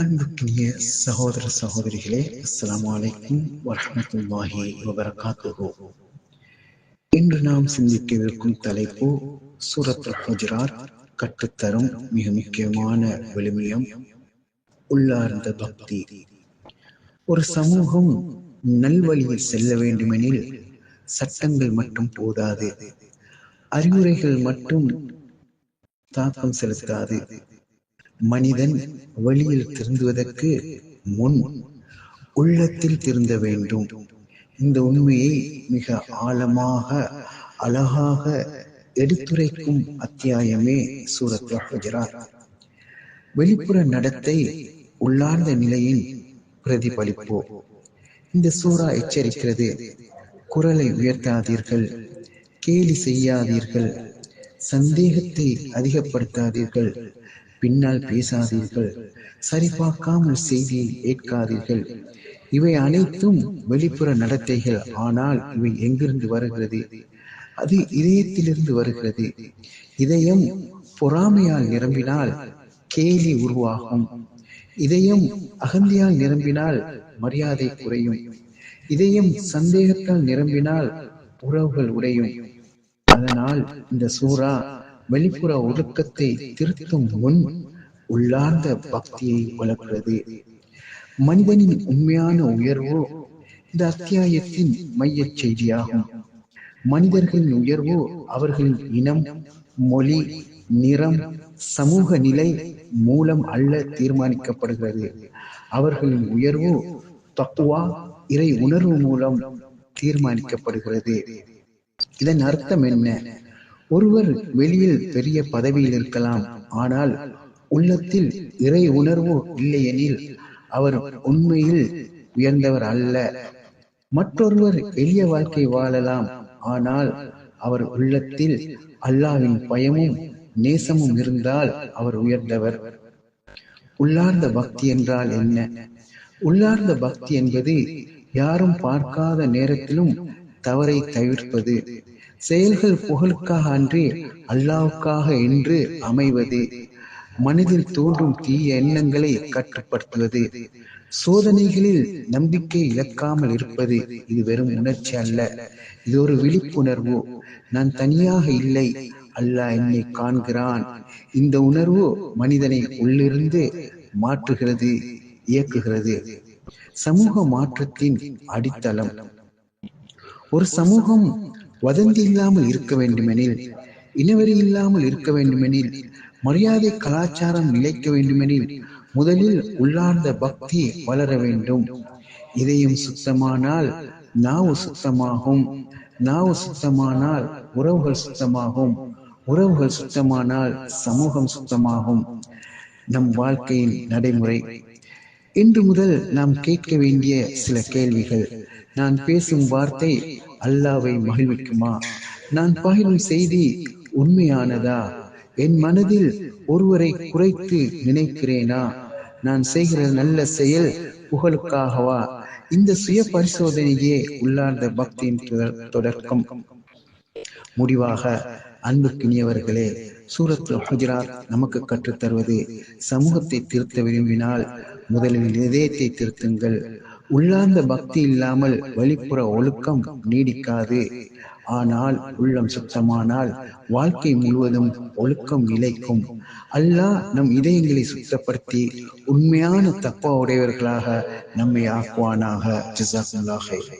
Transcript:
அன்புக்கினிய சகோதர சகோதரிகளே, அஸ்ஸலாமு அலைக்கும் வரஹ்மத்துல்லாஹி வபரகாத்துஹு. இன்று நாம் சிந்திக்கவிருக்கும் தலைப்பு சூரத்துல் ஹுஜராத் கற்றுத்தரும் மிக முக்கியமான விழுமியம் உள்ளார்ந்த பக்தி. ஒரு சமூகம் நல்வழியில் செல்ல வேண்டுமெனில் சட்டங்கள் மட்டும் போதாது, அறிவுரைகள் மட்டும் தாக்கம் செலுத்தாது. மனிதன் வழியில் திருந்துவதற்கு முன் உள்ளத்தில் திருந்த வேண்டும். இந்த உண்மையை மிக ஆழமாக அழகாக எடுத்துரைக்கும் அத்தியாயமே சூரத்துல் ஹுஜராத். வெளிப்புற நடத்தை உள்ளார்ந்த நிலையின் பிரதிபலிப்பு. இந்த சூரா எச்சரிக்கிறது: குரலை உயர்த்தாதீர்கள், கேலி செய்யாதீர்கள், சந்தேகத்தை அதிகப்படுத்தாதீர்கள், பின்னால் பேசாதீர்கள், சரிபார்க்காமல் செய்தியை ஏற்காதீர்கள். இவை அனைத்தும் வெளிப்புற நடத்தைகள். ஆனால் இவை எங்கிருந்து வருகிறது? அது இதயத்திலிருந்து வருகிறது. இதயம் பொறாமையால் நிரம்பினால் கேலி உருவாகும். இதயம் அகந்தையால் நிரம்பினால் மரியாதை குறையும். இதயம் சந்தேகத்தால் நிரம்பினால் உறவுகள் உடையும். அதனால் இந்த சூரா வெளிப்புற ஒழுக்கத்தை திருத்தும் முன் உள்ளார்ந்த பக்தியை வளர்க்கிறது. மனிதனின் உண்மையான உயர்வு இந்த அத்தியாயத்தின் மைய செய்தியாகும். மனிதர்களின் உயர்வு அவர்களின் இனம், மொழி, நிறம், சமூக நிலை மூலம் அல்ல தீர்மானிக்கப்படுகிறது. அவர்களின் உயர்வு தக்வா, இறை உணர்வு மூலம் தீர்மானிக்கப்படுகிறது. இதன் அர்த்தம் என்ன? ஒருவர் வெளியில் பெரிய பதவியில் இருக்கலாம், ஆனால் உள்ளத்தில் இறை உணர்வு இல்லையெனில் அவர் உண்மையில் உயர்ந்தவர் அல்ல. மற்றொருவர் எளிய வாழ்க்கை வாழலாம், ஆனால் அவர் உள்ளத்தில் அல்லாஹ்வின் பயமும் நேசமும் இருந்தால் அவர் உயர்ந்தவர். உள்ளார்ந்த பக்தி என்றால் என்ன? உள்ளார்ந்த பக்தி என்பது யாரும் பார்க்காத நேரத்திலும் தவறை தவிர்ப்பது, செயல்கள் புகழுக்காக அன்றி அல்லாஹ்வுக்காக என்று அமைவது, மனதில் தோன்றும் தீய எண்ணங்களை கட்டுப்படுத்துவது, சோதனைகளில் நம்பிக்கை இழக்காமல் இருப்பது. இது வெறும் உணர்ச்சி அல்ல, இது ஒரு விழிப்புணர்வு. நான் தனியாக இல்லை, அல்லாஹ் என்னை காண்கிறான். இந்த உணர்வு மனிதனை உள்ளிருந்து மாற்றுகிறது, இயக்குகிறது. சமூக மாற்றத்தின் அடித்தளம். ஒரு சமூகம் வதந்தி இல்லாமல் இருக்க வேண்டுமெனில், இனவெறி இல்லாமல் இருக்க வேண்டுமெனில், மரியாதை கலாச்சாரம் நிலைக்க வேண்டுமெனில் முதலில் உள்ளார்ந்த பக்தி வளர வேண்டும். இதயம் சுத்தமானால் நாவு சுத்தமாகும், நாவு சுத்தமானால் உறவுகள் சுத்தமாகும், உறவுகள் சுத்தமானால் சமூகம் சுத்தமாகும். நம் வாழ்க்கையின் நடைமுறை. இன்று முதல் நாம் கேட்க வேண்டிய சில கேள்விகள். நான் பேசும் வார்த்தை அல்லாஹ்வை மகிழ்விக்குமா? நான் பகிரும் செய்தி உண்மையானதா? என் மனதில் ஒருவரை குறைத்து நினைக்கிறேனா? நான் செய்கிற நல்ல செயல் புகழுக்காகவா? இந்த சுய பரிசோதனையே உள்ளார்ந்த பக்தியின் தொடக்கம். முடிவாக, அன்புக்கினியவர்களே, சூரத்துல் ஹுஜராத் நமக்கு கற்றுத்தருவது: சமூகத்தை திருத்த விரும்பினால் முதலில் இதயத்தை திருத்துங்கள். உள்ளார்ந்த பக்தி இல்லாமல் வெளிப்புற ஒழுக்கம் நீடிக்காது. ஆனால் உள்ளம் சுத்தமானால் வாழ்க்கை முழுவதும் ஒழுக்கம் நிலைக்கும். அல்லாஹ் நம் இதயங்களை சுத்தப்படுத்தி உண்மையான தக்வா உடையவர்களாக நம்மை ஆக்குவானாக. ஜஸாக்கல்லாஹ் ஹைர்.